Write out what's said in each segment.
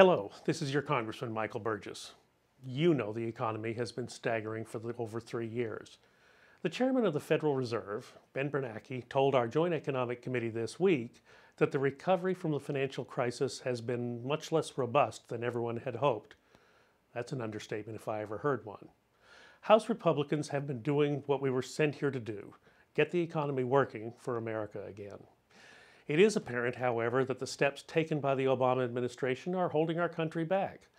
Hello, this is your Congressman Michael Burgess. You know the economy has been staggering for over 3 years. The chairman of the Federal Reserve, Ben Bernanke, told our Joint Economic Committee this week that the recovery from the financial crisis has been much less robust than everyone had hoped. That's an understatement if I ever heard one. House Republicans have been doing what we were sent here to do, get the economy working for America again. It is apparent, however, that the steps taken by the Obama administration are holding our country back.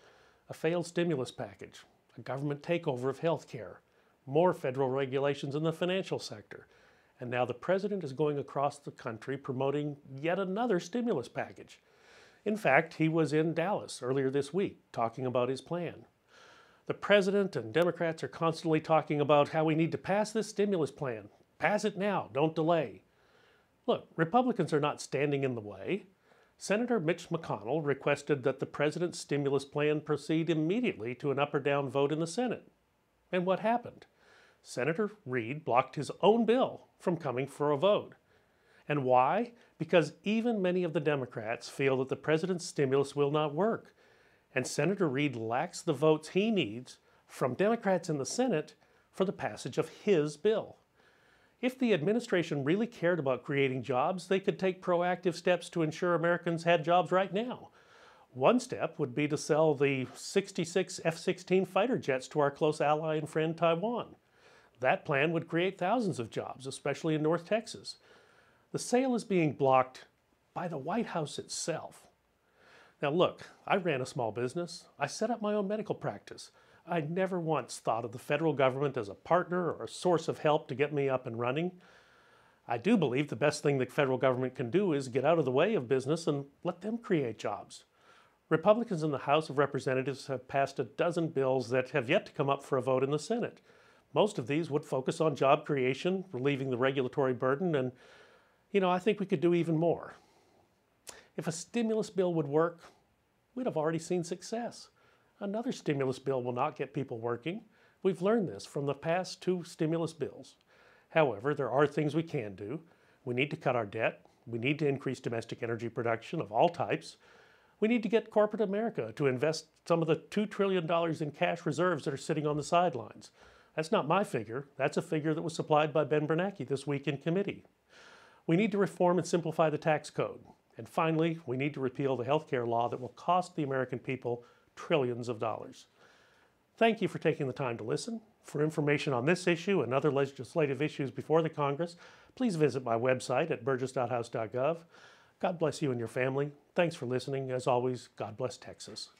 A failed stimulus package, a government takeover of health care, more federal regulations in the financial sector, and now the president is going across the country promoting yet another stimulus package. In fact, he was in Dallas earlier this week talking about his plan. The president and Democrats are constantly talking about how we need to pass this stimulus plan. Pass it now, don't delay. Look, Republicans are not standing in the way. Senator Mitch McConnell requested that the president's stimulus plan proceed immediately to an up or down vote in the Senate. And what happened? Senator Reid blocked his own bill from coming for a vote. And why? Because even many of the Democrats feel that the president's stimulus will not work. And Senator Reid lacks the votes he needs from Democrats in the Senate for the passage of his bill. If the administration really cared about creating jobs, they could take proactive steps to ensure Americans had jobs right now. One step would be to sell the 66 F-16 fighter jets to our close ally and friend Taiwan. That plan would create thousands of jobs, especially in North Texas. The sale is being blocked by the White House itself. Now look, I ran a small business. I set up my own medical practice. I never once thought of the federal government as a partner or a source of help to get me up and running. I do believe the best thing the federal government can do is get out of the way of business and let them create jobs. Republicans in the House of Representatives have passed a dozen bills that have yet to come up for a vote in the Senate. Most of these would focus on job creation, relieving the regulatory burden, and, I think we could do even more. If a stimulus bill would work, we'd have already seen success. Another stimulus bill will not get people working. We've learned this from the past 2 stimulus bills. However, there are things we can do. We need to cut our debt. We need to increase domestic energy production of all types. We need to get corporate America to invest some of the $2 trillion in cash reserves that are sitting on the sidelines. That's not my figure. That's a figure that was supplied by Ben Bernanke this week in committee. We need to reform and simplify the tax code. And finally, we need to repeal the health care law that will cost the American people trillions of dollars. Thank you for taking the time to listen. For information on this issue and other legislative issues before the Congress, please visit my website at burgess.house.gov. God bless you and your family. Thanks for listening. As always, God bless Texas.